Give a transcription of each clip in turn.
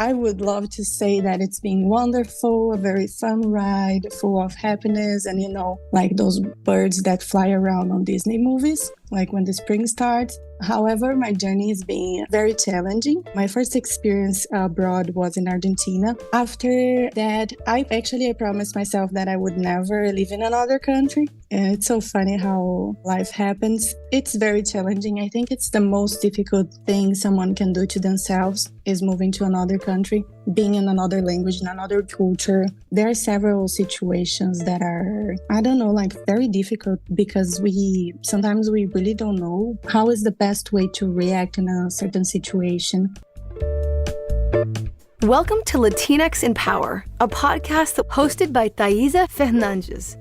I would love to say that it's been wonderful, a very fun ride, full of happiness and, like those birds that fly around on Disney movies, like when the spring starts. However, my journey has been very challenging. My first experience abroad was in Argentina. After that, I promised myself that I would never live in another country. And it's so funny how life happens. It's very challenging. I think it's the most difficult thing someone can do to themselves is moving to another country, being in another language, in another culture. There are several situations that are, very difficult because sometimes we really don't know how is the best way to react in a certain situation. Welcome to Latinx in Power, a podcast hosted by Lígia Fernandes.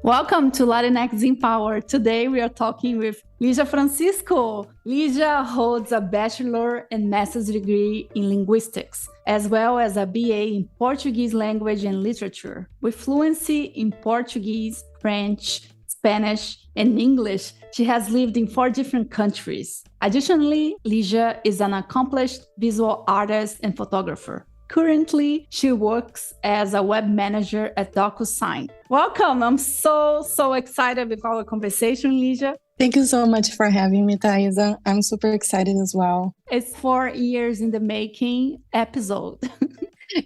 Welcome to Latinx in Power. Today we are talking with Lígia Francisco. Ligia holds a bachelor and master's degree in linguistics, as well as a BA in Portuguese language and literature. With fluency in Portuguese, French, Spanish, and English, she has lived in 4 different countries. Additionally, Ligia is an accomplished visual artist and photographer. Currently, she works as a web manager at DocuSign. Welcome. I'm so excited with our conversation, Ligia. Thank you so much for having me, Thaisa. I'm super excited as well. It's 4 years in the making episode.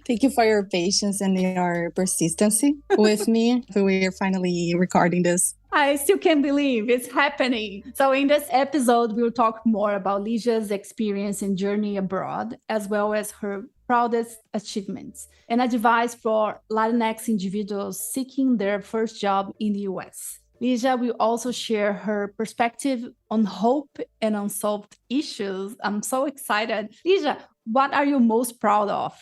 Thank you for your patience and your persistency with me. We are finally recording this. I still can't believe it's happening. So in this episode, we'll talk more about Ligia's experience and journey abroad, as well as her proudest achievements, and advice for Latinx individuals seeking their first job in the US. Ligia will also share her perspective on hope and unsolved issues. I'm so excited. Ligia, what are you most proud of?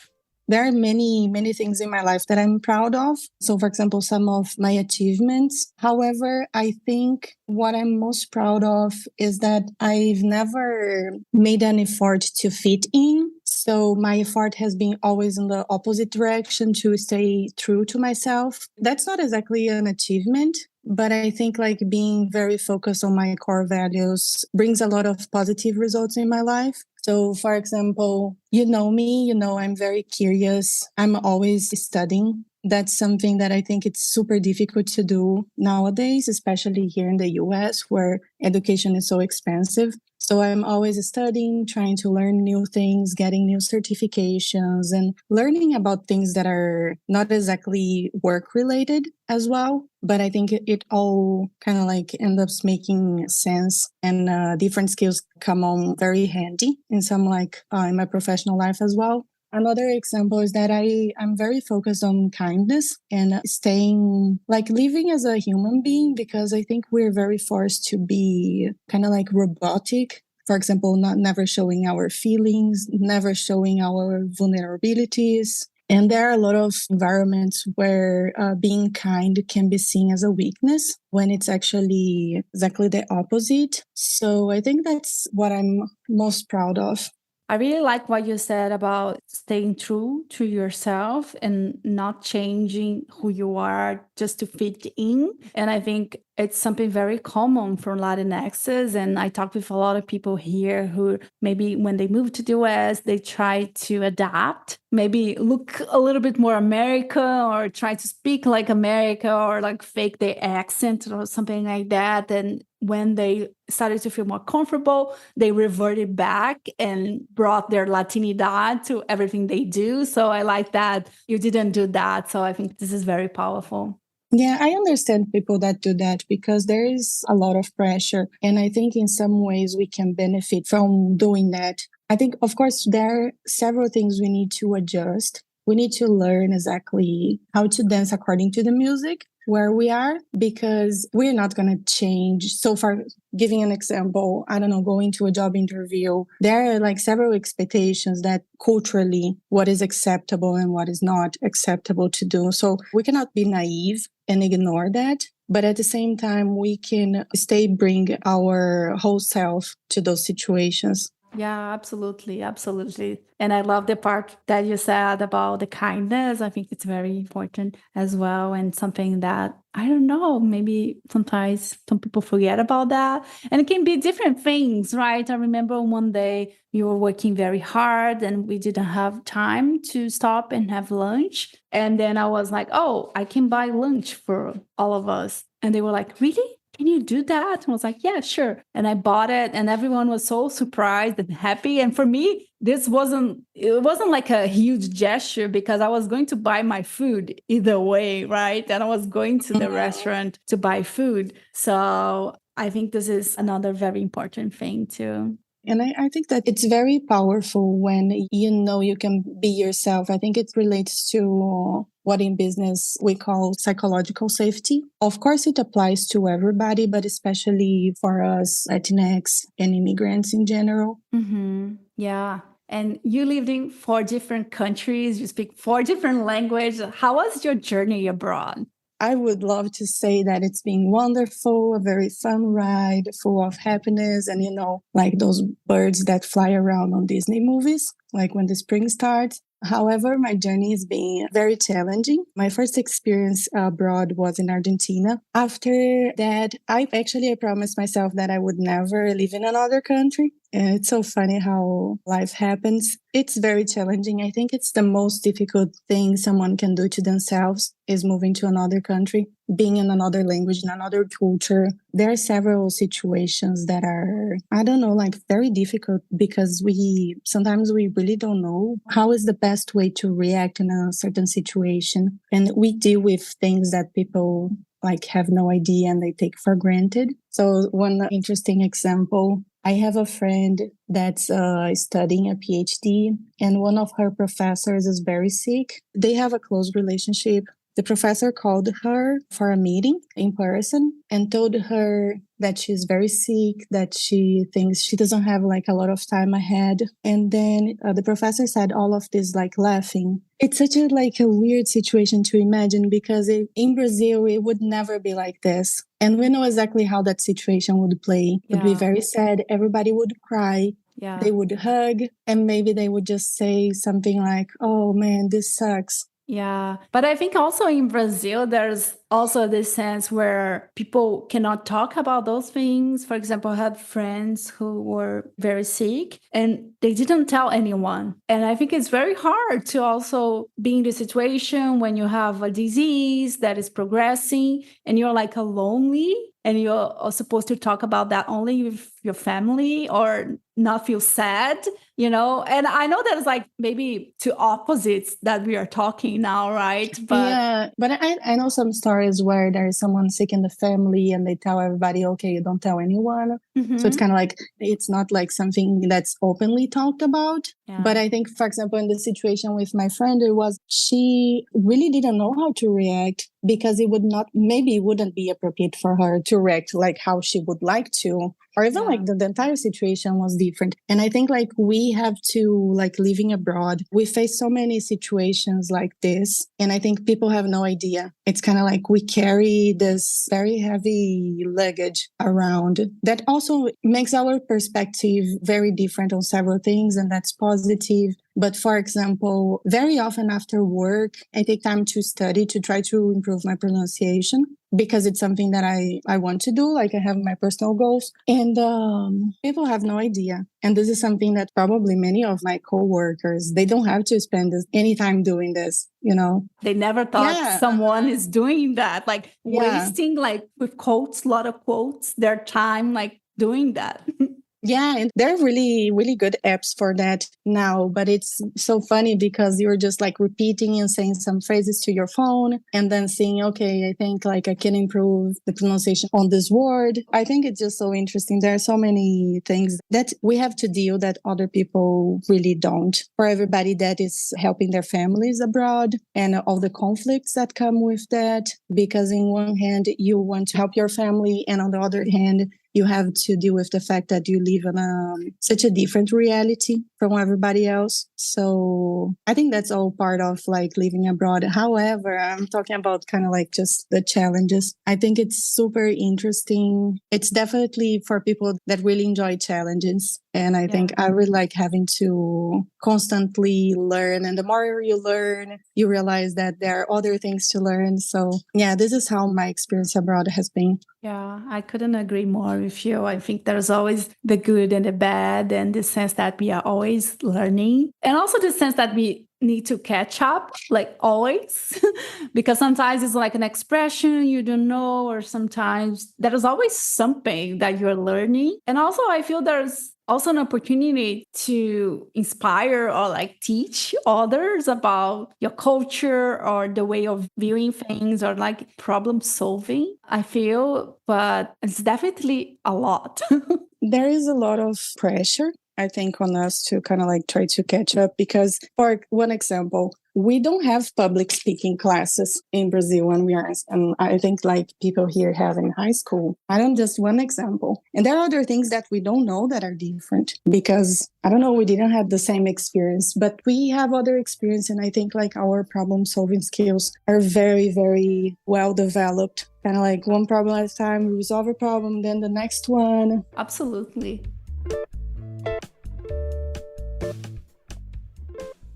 There are many things in my life that I'm proud of. So, for example, some of my achievements. However, I think what I'm most proud of is that I've never made an effort to fit in. So my effort has been always in the opposite direction to stay true to myself. That's not exactly an achievement, but I think like being very focused on my core values brings a lot of positive results in my life. So, for example, you know me, I'm very curious. I'm always studying. That's something that I think it's super difficult to do nowadays, especially here in the US where education is so expensive. So I'm always studying, trying to learn new things, getting new certifications and learning about things that are not exactly work related as well. But I think it all kind of like ends up making sense and different skills come on very handy in in my professional life as well. Another example is that I'm very focused on kindness and living as a human being because I think we're very forced to be kind of like robotic. For example, never showing our feelings, never showing our vulnerabilities. And there are a lot of environments where being kind can be seen as a weakness when it's actually exactly the opposite. So I think that's what I'm most proud of. I really like what you said about staying true to yourself and not changing who you are just to fit in. And I think it's something very common for Latinxes. And I talk with a lot of people here who maybe when they move to the US, they try to adapt, maybe look a little bit more American or try to speak like America or like fake their accent or something like that. And when they started to feel more comfortable, they reverted back and brought their Latinidad to everything they do. So I like that you didn't do that. So I think this is very powerful. Yeah, I understand people that do that because there is a lot of pressure. And I think in some ways we can benefit from doing that. I think, of course, there are several things we need to adjust. We need to learn exactly how to dance according to the music where we are, because we're not going to change. So far, giving an example, going to a job interview, there are like several expectations that culturally what is acceptable and what is not acceptable to do. So we cannot be naive and ignore that. But at the same time, we can bring our whole self to those situations. Yeah, absolutely. Absolutely. And I love the part that you said about the kindness. I think it's very important as well. And something that, I don't know, maybe sometimes some people forget about that. And it can be different things, right? I remember one day you were working very hard and we didn't have time to stop and have lunch. And then I was like, oh, I can buy lunch for all of us. And they were like, really? Can you do that? And I was like, yeah, sure. And I bought it and everyone was so surprised and happy. And for me, it wasn't like a huge gesture because I was going to buy my food either way, right? And I was going to the restaurant to buy food. So I think this is another very important thing too. And I think that it's very powerful when you know you can be yourself. I think it relates to what in business we call psychological safety. Of course, it applies to everybody, but especially for us Latinx and immigrants in general. Mm-hmm. Yeah. And you lived in 4 different countries, you speak 4 different languages. How was your journey abroad? I would love to say that it's been wonderful, a very fun ride, full of happiness, and like those birds that fly around on Disney movies, like when the spring starts. However, my journey has been very challenging. My first experience abroad was in Argentina. After that, I promised myself that I would never live in another country. And it's so funny how life happens. It's very challenging. I think it's the most difficult thing someone can do to themselves is moving to another country, being in another language, in another culture. There are several situations that are, I don't know, like very difficult because sometimes we really don't know how is the best way to react in a certain situation. And we deal with things that people like have no idea and they take for granted. So one interesting example, I have a friend that's studying a PhD and one of her professors is very sick. They have a close relationship. The professor called her for a meeting in person and told her that she's very sick, that she thinks she doesn't have like a lot of time ahead. And then the professor said all of this like laughing. It's such a weird situation to imagine because in Brazil, it would never be like this. And we know exactly how that situation would play. It would be very sad. Everybody would cry. Yeah. They would hug and maybe they would just say something like, oh man, this sucks. Yeah. But I think also in Brazil, there's also this sense where people cannot talk about those things. For example, I had friends who were very sick and they didn't tell anyone. And I think it's very hard to also be in the situation when you have a disease that is progressing and you're like lonely and you're supposed to talk about that only with your family or not feel sad, And I know there's like maybe 2 opposites that we are talking now, right? Yeah, but I know some stories where there is someone sick in the family and they tell everybody, okay, you don't tell anyone. Mm-hmm. So it's kind of like, it's not like something that's openly talked about. Yeah. But I think, for example, in the situation with my friend, she really didn't know how to react because it wouldn't be appropriate for her to react like how she would like to. Or even like the entire situation was different. And I think like we have to like living abroad, we face so many situations like this. And I think people have no idea. It's kind of like we carry this very heavy luggage around that also makes our perspective very different on several things. And that's positive. But for example, very often after work, I take time to study to try to improve my pronunciation because it's something that I want to do. Like I have my personal goals and people have no idea. And this is something that probably many of my coworkers, they don't have to spend any time doing this, They never thought someone is doing that, like wasting like with quotes, a lot of quotes, their time like doing that. Yeah, and there are really, really good apps for that now. But it's so funny because you're just like repeating and saying some phrases to your phone and then saying, okay, I think like I can improve the pronunciation on this word. I think it's just so interesting. There are so many things that we have to deal that other people really don't. For everybody that is helping their families abroad and all the conflicts that come with that. Because in one hand, you want to help your family and on the other hand, you have to deal with the fact that you live in such a different reality from everybody else. So I think that's all part of like living abroad. However, I'm talking about kind of like just the challenges. I think it's super interesting. It's definitely for people that really enjoy challenges. And I think I really like having to constantly learn. And the more you learn, you realize that there are other things to learn. So yeah, this is how my experience abroad has been. Yeah, I couldn't agree more with you. I think there's always the good and the bad, and the sense that we are always learning, and also the sense that we need to catch up, like always, because sometimes it's like an expression you don't know, or sometimes there is always something that you're learning. And also, I feel there's also an opportunity to inspire or like teach others about your culture or the way of viewing things or like problem solving, I feel, but it's definitely a lot. There is a lot of pressure, I think, on us to kind of like try to catch up because, for one example, we don't have public speaking classes in Brazil when we are, and I think like people here have in high school. I don't just one example. And there are other things that we don't know that are different because, I don't know, we didn't have the same experience, but we have other experience. And I think like our problem solving skills are very, very well developed. Kind of like one problem at a time, we resolve a problem, then the next one. Absolutely.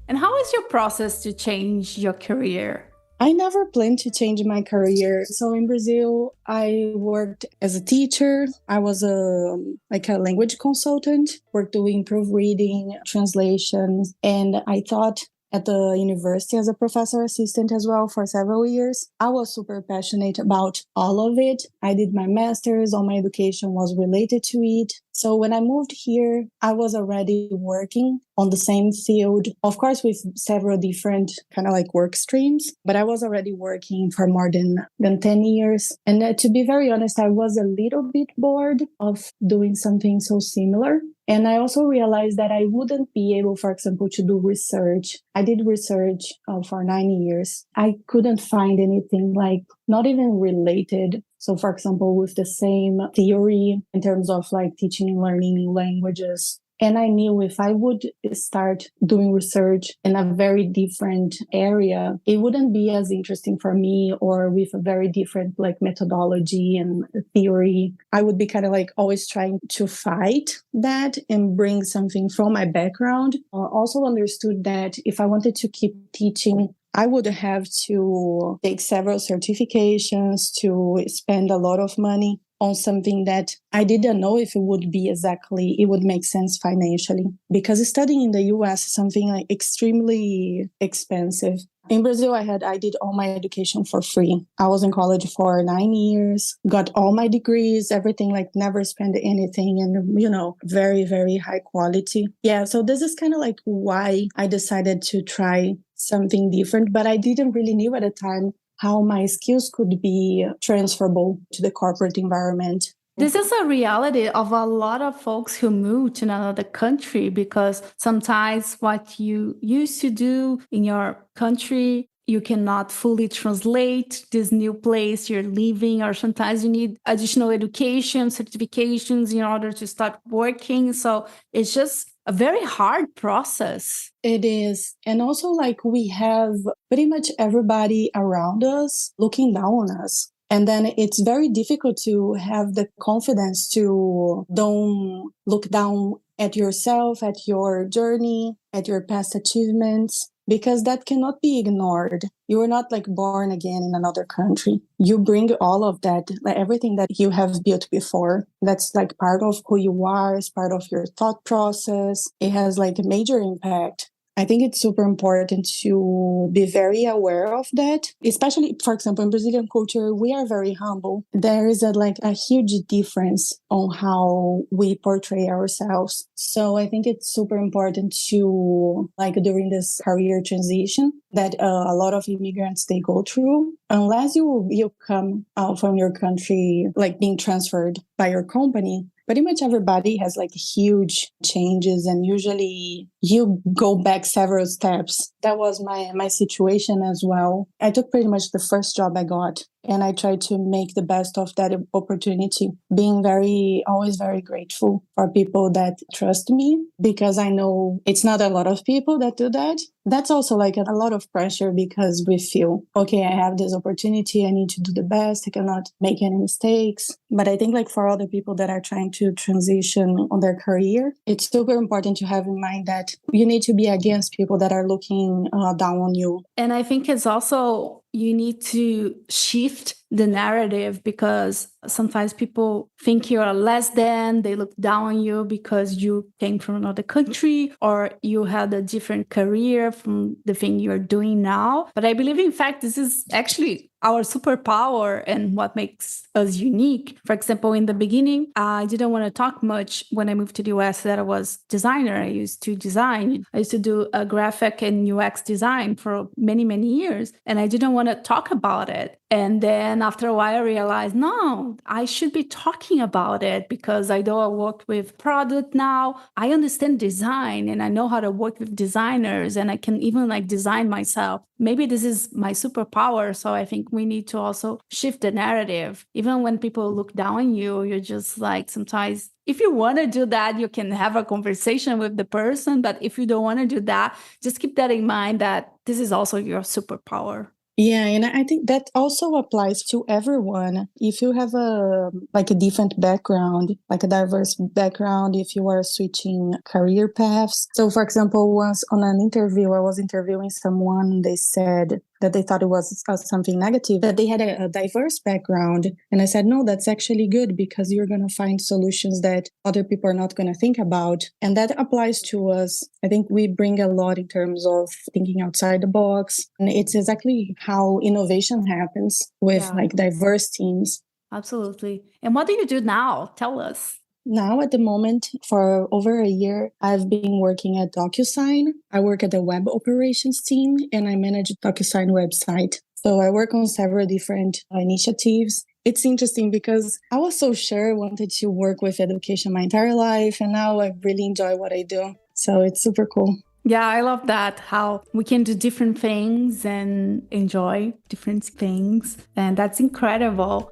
And how is your process to change your career? I never planned to change my career. So in Brazil, I worked as a teacher. I was a language consultant, worked doing proofreading, translations, and I taught at the university as a professor assistant as well for several years. I was super passionate about all of it. I did my master's, all my education was related to it. So when I moved here, I was already working on the same field, of course, with several different kind of like work streams, but I was already working for more than 10 years. And to be very honest, I was a little bit bored of doing something so similar. And I also realized that I wouldn't be able, for example, to do research. I did research for 9 years. I couldn't find anything like not even related. So, for example, with the same theory in terms of like teaching and learning new languages. And I knew if I would start doing research in a very different area, it wouldn't be as interesting for me, or with a very different like methodology and theory. I would be kind of like always trying to fight that and bring something from my background. I also understood that if I wanted to keep teaching, I would have to take several certifications, to spend a lot of money on something that I didn't know if it would make sense financially. Because studying in the US is something like extremely expensive. In Brazil, I did all my education for free. I was in college for 9 years, got all my degrees, everything, like never spent anything, and, very, very high quality. Yeah, so this is kind of like why I decided to try something different, but I didn't really know at the time how my skills could be transferable to the corporate environment. This is a reality of a lot of folks who move to another country, because sometimes what you used to do in your country, you cannot fully translate this new place you're living, or sometimes you need additional education, certifications in order to start working. So it's just a very hard process. It is. And also, like, we have pretty much everybody around us looking down on us. And then it's very difficult to have the confidence to don't look down at yourself, at your journey, at your past achievements, because that cannot be ignored. You are not like born again in another country. You bring all of that, like everything that you have built before. That's like part of who you are, it's part of your thought process. It has like a major impact. I think it's super important to be very aware of that, especially, for example, in Brazilian culture, we are very humble. There is a huge difference on how we portray ourselves. So I think it's super important to, like, during this career transition that a lot of immigrants, they go through, unless you come out from your country, like being transferred by your company, pretty much everybody has like huge changes, and usually you go back several steps. That was my situation as well. I took pretty much the first job I got, and I tried to make the best of that opportunity, being always very grateful for people that trust me, because I know it's not a lot of people that do that. That's also like a lot of pressure, because we feel, okay, I have this opportunity, I need to do the best, I cannot make any mistakes. But I think like for other people that are trying to transition on their career, it's super important to have in mind that you need to be against people that are looking down on you. And I think it's also, you need to shift the narrative, because sometimes people think you're less than, they look down on you because you came from another country or you had a different career from the thing you're doing now. But I believe, in fact, this is actually our superpower and what makes us unique. For example, in the beginning, I didn't want to talk much when I moved to the US that I was designer. I used to design. I used to do a graphic and UX design for many, many years. And I didn't want to talk about it. And then after a while, I realized, no, I should be talking about it, because I know I work with product now. I understand design and I know how to work with designers, and I can even like design myself. Maybe this is my superpower. So I think we need to also shift the narrative. Even when people look down on you, you're just like, sometimes if you want to do that, you can have a conversation with the person. But if you don't want to do that, just keep that in mind, that this is also your superpower. Yeah, and I think that also applies to everyone. If you have a different background, like a diverse background, if you are switching career paths. So for example, once on an interview, I was interviewing someone, they said that they thought it was something negative, that they had a diverse background. And I said, no, that's actually good, because you're going to find solutions that other people are not going to think about. And that applies to us. I think we bring a lot in terms of thinking outside the box. And it's exactly how innovation happens with like diverse teams. Absolutely. And what do you do now? Tell us. Now, at the moment, for over a year, I've been working at DocuSign. I work at the web operations team, and I manage the DocuSign website. So I work on several different initiatives. It's interesting because I was so sure I wanted to work with education my entire life, and now I really enjoy what I do. So it's super cool. Yeah, I love that, how we can do different things and enjoy different things. And that's incredible.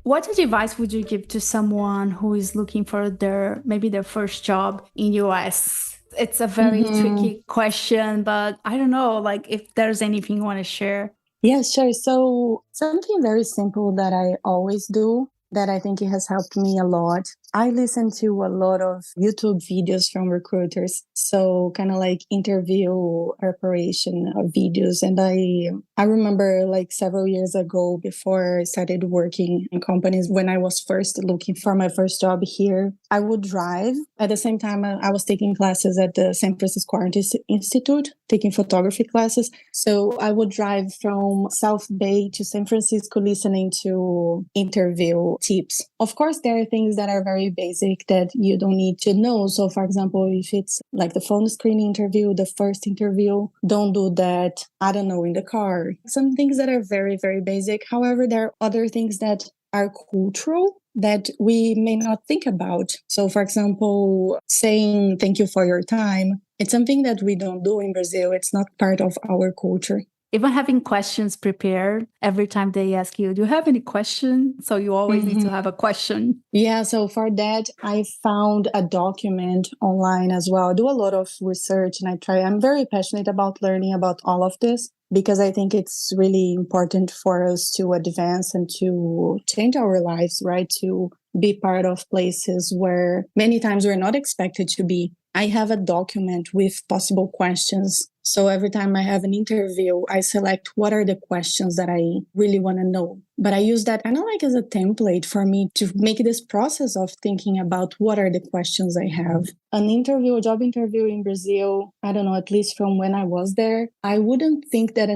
What advice would you give to someone who is looking for their first job in US? It's a very tricky question, but I don't know, like if there's anything you want to share. Yeah, sure. So something very simple that I always do, that I think it has helped me a lot. I listen to a lot of YouTube videos from recruiters. So kind of like interview preparation videos. And I remember like several years ago, before I started working in companies, when I was first looking for my first job here, I would drive. At the same time, I was taking classes at the San Francisco Art Institute, taking photography classes. So I would drive from South Bay to San Francisco, listening to interview tips. Of course, there are things that are very basic that you don't need to know. So for example, if it's like the phone screen interview, the first interview, don't do that, I don't know, in the car. Some things that are very, very basic. However, there are other things that are cultural that we may not think about. So for example, saying thank you for your time, it's something that we don't do in Brazil. It's not part of our culture. Even having questions prepared every time they ask you, do you have any question? So you always need to have a question. Yeah, so for that, I found a document online as well. I do a lot of research and I'm very passionate about learning about all of this, because I think it's really important for us to advance and to change our lives, right? To be part of places where many times we're not expected to be. I have a document with possible questions. So every time I have an interview, I select what are the questions that I really want to know. But I use that kind of like as a template for me to make this process of thinking about what are the questions I have. A job interview in Brazil, I don't know, at least from when I was there, I wouldn't think that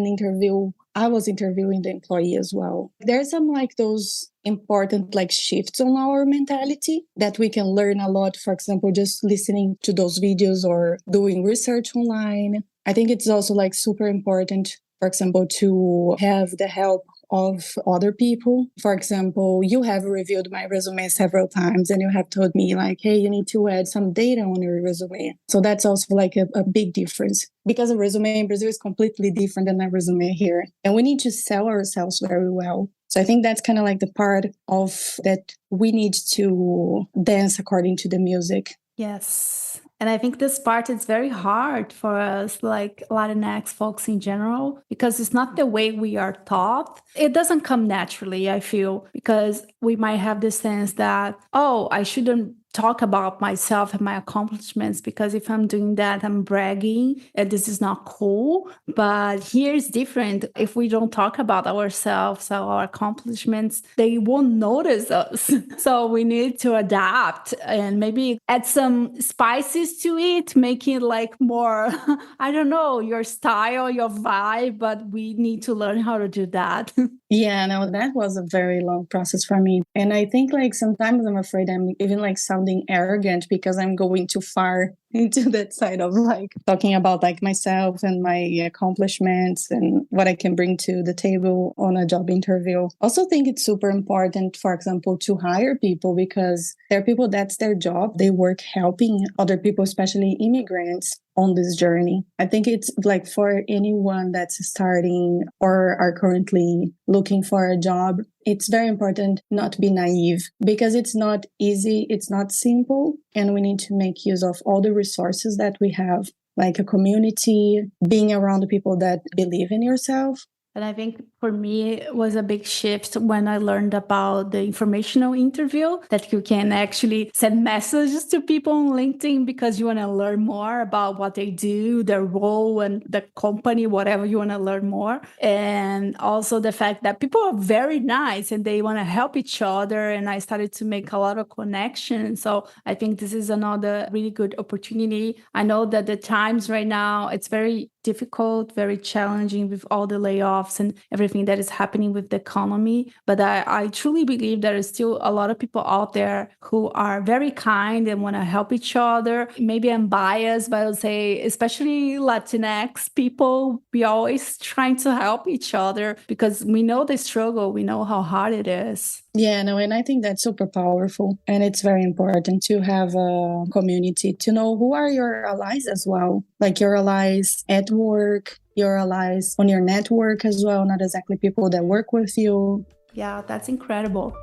I was interviewing the employee as well. There's some like those important like shifts on our mentality that we can learn a lot. For example, just listening to those videos or doing research online. I think it's also like super important, for example, to have the help of other people. For example, you have reviewed my resume several times and you have told me like, hey, you need to add some data on your resume. So that's also like a big difference, because a resume in Brazil is completely different than a resume here. And we need to sell ourselves very well. So I think that's kind of like the part of that we need to dance according to the music. Yes. And I think this part is very hard for us, like Latinx folks in general, because it's not the way we are taught. It doesn't come naturally, I feel, because we might have the sense that, oh, I shouldn't talk about myself and my accomplishments, because if I'm doing that, I'm bragging and this is not cool. But here it's different. If we don't talk about ourselves, our accomplishments, they won't notice us. So we need to adapt and maybe add some spices to it, make it like more, I don't know, your style, your vibe, but we need to learn how to do that. Yeah, no, that was a very long process for me. And I think like sometimes I'm afraid I'm even like sounding arrogant because I'm going too far into that side of like talking about like myself and my accomplishments and what I can bring to the table on a job interview. Also think it's super important, for example, to hire people, because there are people that's their job. They work helping other people, especially immigrants, on this journey. I think it's like for anyone that's starting or are currently looking for a job, it's very important not to be naive, because it's not easy, it's not simple, and we need to make use of all the resources that we have, like a community, being around the people that believe in yourself. And I think for me, it was a big shift when I learned about the informational interview, that you can actually send messages to people on LinkedIn because you want to learn more about what they do, their role and the company, whatever you want to learn more. And also the fact that people are very nice and they want to help each other. And I started to make a lot of connections. So I think this is another really good opportunity. I know that the times right now, it's very difficult, very challenging with all the layoffs and everything that is happening with the economy. But I truly believe there is still a lot of people out there who are very kind and want to help each other. Maybe I'm biased, but I would say, especially Latinx people, we are always trying to help each other because we know the struggle, we know how hard it is. Yeah, no, and I think that's super powerful. And it's very important to have a community, to know who are your allies as well. Like your allies at work, your allies on your network as well, not exactly people that work with you. Yeah, that's incredible.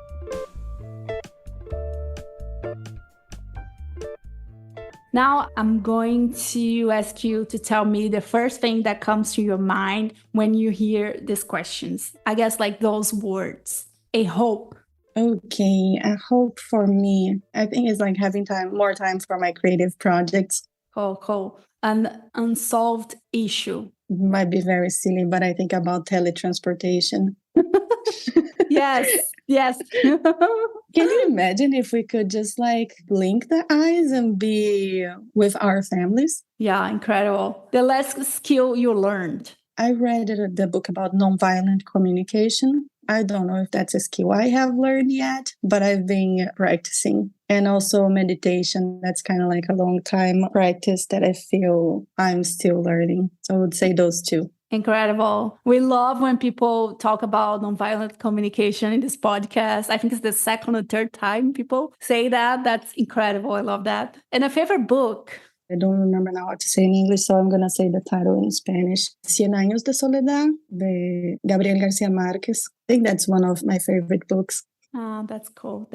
Now I'm going to ask you to tell me the first thing that comes to your mind when you hear these questions. I guess like those words. A hope. Okay, a hope for me, I think it's like having more time for my creative projects. Cool. An unsolved issue. Might be very silly, but I think about teletransportation. Yes. Can you imagine if we could just like blink the eyes and be with our families? Yeah, incredible. The last skill you learned. I read the book about nonviolent communication. I don't know if that's a skill I have learned yet, but I've been practicing. And also meditation. That's kind of like a long time practice that I feel I'm still learning. So I would say those two. Incredible. We love when people talk about nonviolent communication in this podcast. I think it's the second or third time people say that. That's incredible. I love that. And a favorite book? I don't remember now what to say in English, so I'm going to say the title in Spanish. Cien Años de Soledad, by Gabriel García Márquez. I think that's one of my favorite books. That's cool.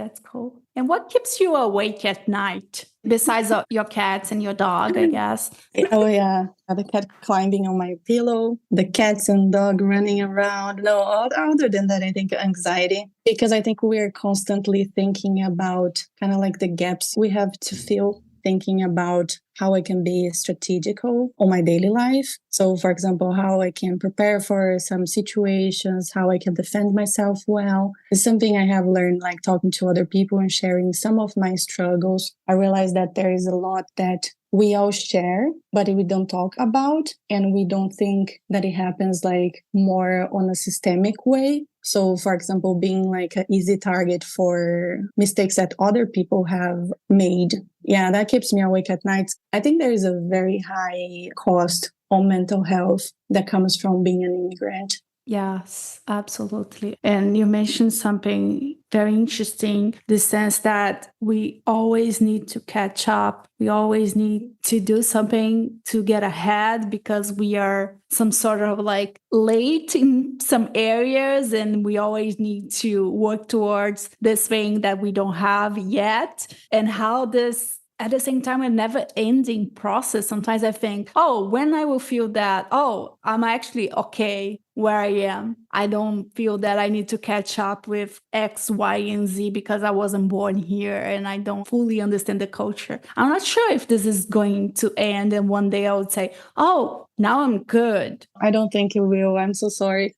And what keeps you awake at night? Besides your cats and your dog, I guess. Oh, yeah. The cat climbing on my pillow, the cats and dog running around. No, other than that, I think anxiety. Because I think we're constantly thinking about kind of like the gaps we have to fill, thinking about how I can be strategical on my daily life. So, for example, how I can prepare for some situations, how I can defend myself well. It's something I have learned, like talking to other people and sharing some of my struggles. I realized that there is a lot that we all share, but we don't talk about, and we don't think that it happens like more on a systemic way. So, for example, being like an easy target for mistakes that other people have made. Yeah, that keeps me awake at night. I think there is a very high cost on mental health that comes from being an immigrant. Yes, absolutely. And you mentioned something very interesting, the sense that we always need to catch up. We always need to do something to get ahead because we are some sort of like late in some areas, and we always need to work towards this thing that we don't have yet. And how this at the same time, a never ending process. Sometimes I think, oh, when I will feel that, oh, I'm actually okay where I am. I don't feel that I need to catch up with X, Y, and Z because I wasn't born here and I don't fully understand the culture. I'm not sure if this is going to end and one day I would say, oh, now I'm good. I don't think it will. I'm so sorry.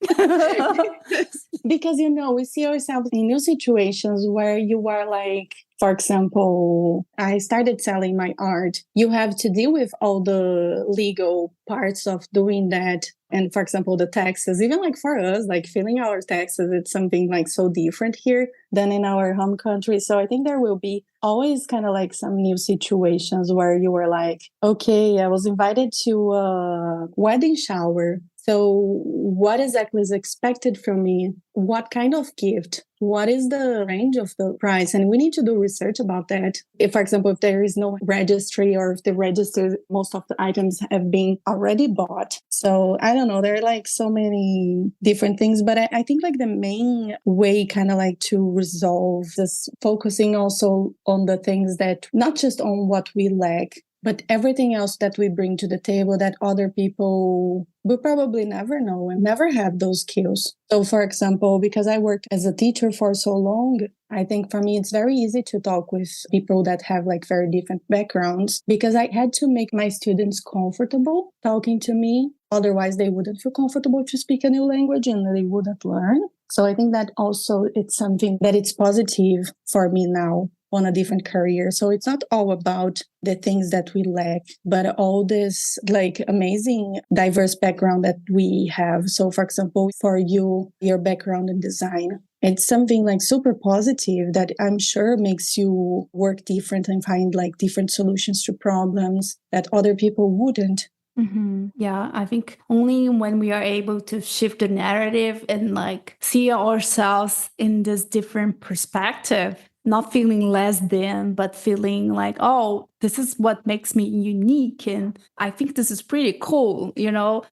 Because, we see ourselves in new situations where you are like, for example, I started selling my art. You have to deal with all the legal parts of doing that. And for example, the taxes, even like for us, like filling our taxes, it's something like so different here than in our home country. So I think there will be always kind of like some new situations where you were like, okay, I was invited to a wedding shower. So what exactly is expected from me? What kind of gift? What is the range of the price? And we need to do research about that. If, for example, if there is no registry or if the register, most of the items have been already bought. So I don't know. There are like so many different things, but I think like the main way kind of like to resolve this focusing also on the things that not just on what we lack, but everything else that we bring to the table that other people will probably never know and never have those skills. So, for example, because I worked as a teacher for so long, I think for me, it's very easy to talk with people that have like very different backgrounds because I had to make my students comfortable talking to me. Otherwise, they wouldn't feel comfortable to speak a new language and they wouldn't learn. So I think that also it's something that it's positive for me now on a different career. So it's not all about the things that we lack, but all this like amazing diverse background that we have. So for example, for you, your background in design, it's something like super positive that I'm sure makes you work different and find like different solutions to problems that other people wouldn't. Mm-hmm. Yeah, I think only when we are able to shift the narrative and like see ourselves in this different perspective, not feeling less than, but feeling like, oh, this is what makes me unique. And I think this is pretty cool,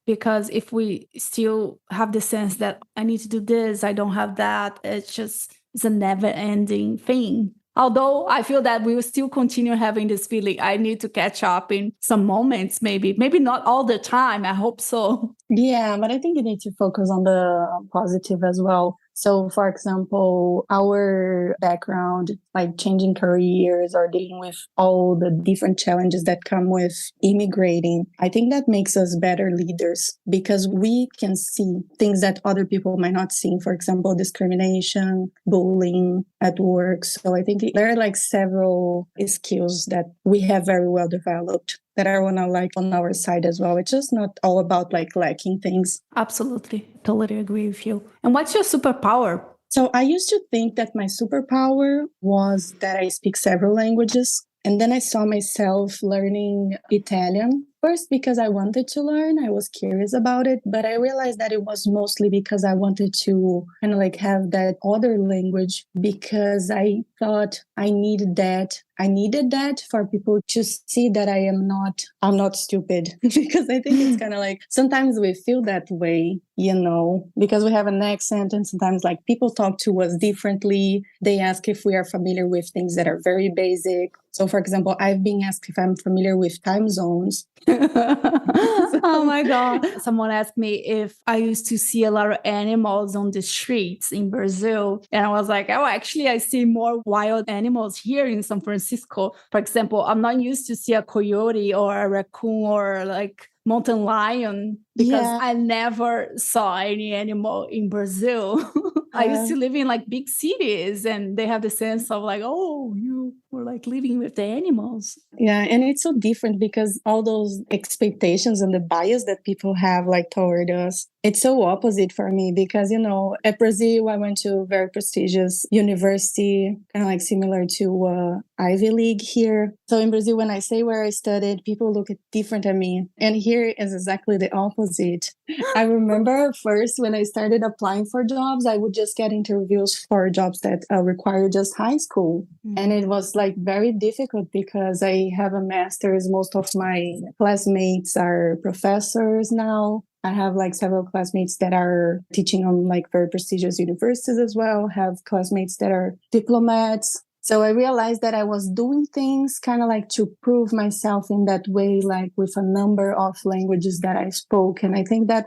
because if we still have the sense that I need to do this, I don't have that, it's a never ending thing. Although I feel that we will still continue having this feeling, I need to catch up in some moments, maybe not all the time. I hope so. Yeah, but I think you need to focus on the positive as well. So, for example, our background, like changing careers or dealing with all the different challenges that come with immigrating, I think that makes us better leaders because we can see things that other people might not see. For example, discrimination, bullying at work. So I think there are like several skills that we have very well developed that I want to like on our side as well. It's just not all about like lacking things. Absolutely. Totally agree with you. And what's your superpower? So I used to think that my superpower was that I speak several languages. And then I saw myself learning Italian. First, because I wanted to learn, I was curious about it, but I realized that it was mostly because I wanted to kind of like have that other language because I thought I needed that. I needed that for people to see that I'm not stupid because I think it's kind of like sometimes we feel that way, because we have an accent and sometimes like people talk to us differently. They ask if we are familiar with things that are very basic. So, for example, I've been asked if I'm familiar with time zones. Oh my God. Someone asked me if I used to see a lot of animals on the streets in Brazil. And I was like, oh, actually, I see more wild animals here in San Francisco. For example, I'm not used to see a coyote or a raccoon or like mountain lion because I never saw any animal in Brazil. I used to live in like big cities and they have the sense of like, oh, you were like living with the animals. Yeah, and it's so different because all those expectations and the bias that people have like toward us. It's so opposite for me because, at Brazil, I went to a very prestigious university, kind of like similar to Ivy League here. So in Brazil, when I say where I studied, people look different at me. And here is exactly the opposite. I remember first when I started applying for jobs, I would just get interviews for jobs that require just high school. Mm-hmm. And it was like very difficult because I have a master's. Most of my classmates are professors now. I have like several classmates that are teaching on like very prestigious universities as well, have classmates that are diplomats. So I realized that I was doing things kind of like to prove myself in that way, like with a number of languages that I spoke. And I think that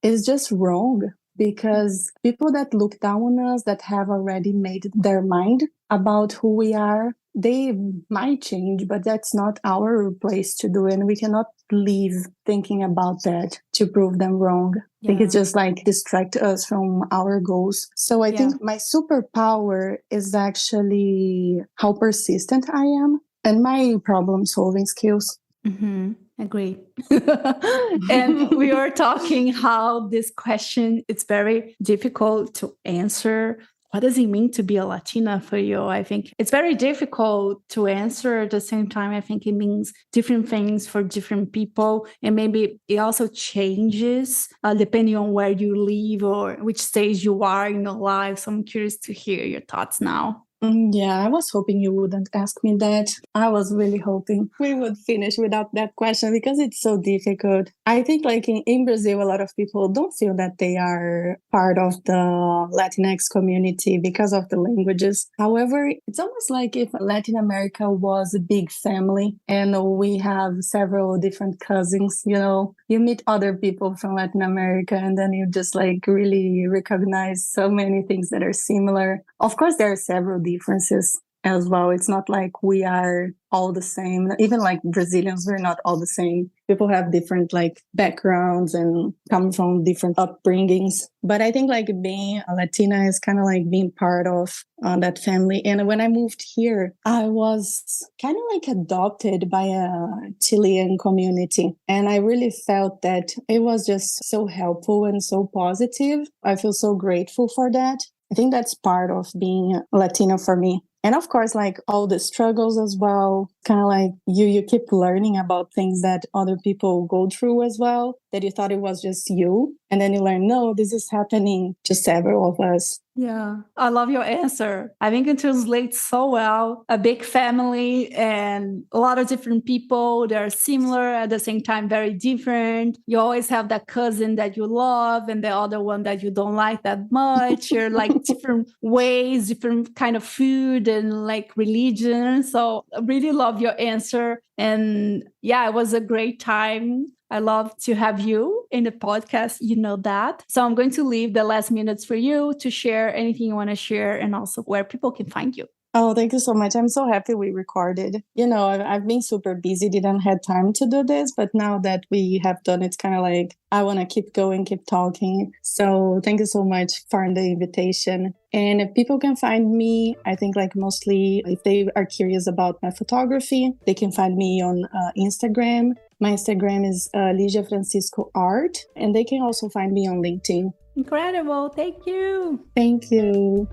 is just wrong because people that look down on us, that have already made their mind about who we are, they might change, but that's not our place to do. And we cannot leave thinking about that to prove them wrong. I think it's just like distract us from our goals. So I think my superpower is actually how persistent I am and my problem solving skills. Mm-hmm. Agree. And we are talking how this question, it's very difficult to answer. What does it mean to be a Latina for you? I think it's very difficult to answer. At the same time, I think it means different things for different people. And maybe it also changes depending on where you live or which stage you are in your life. So I'm curious to hear your thoughts now. Yeah, I was hoping you wouldn't ask me that. I was really hoping we would finish without that question because it's so difficult. I think like in Brazil, a lot of people don't feel that they are part of the Latinx community because of the languages. However, it's almost like if Latin America was a big family and we have several different cousins, you meet other people from Latin America and then you just like really recognize so many things that are similar. Of course, there are several differences as well. It's not like we are all the same. Even like Brazilians, we're not all the same. People have different like backgrounds and come from different upbringings. But I think like being a Latina is kind of like being part of that family. And when I moved here, I was kind of like adopted by a Chilean community. And I really felt that it was just so helpful and so positive. I feel so grateful for that. I think that's part of being Latino for me. And of course, like all the struggles as well, kind of like you keep learning about things that other people go through as well, that you thought it was just you. And then you learn, no, this is happening to several of us. Yeah, I love your answer. I think it translates so well. A big family and a lot of different people. They're similar at the same time, very different. You always have that cousin that you love and the other one that you don't like that much. You're like different ways, different kind of food and like religion. So I really love your answer. And yeah, it was a great time. I love to have you in the podcast. You know that. So I'm going to leave the last minutes for you to share anything you want to share and also where people can find you. Oh, thank you so much. I'm so happy we recorded. I've been super busy, didn't have time to do this, but now that we have done, it's kind of like, I want to keep going, keep talking. So thank you so much for the invitation. And if people can find me, I think like mostly if they are curious about my photography, they can find me on Instagram. My Instagram is Lígia Francisco Art, and they can also find me on LinkedIn. Incredible. Thank you. Thank you.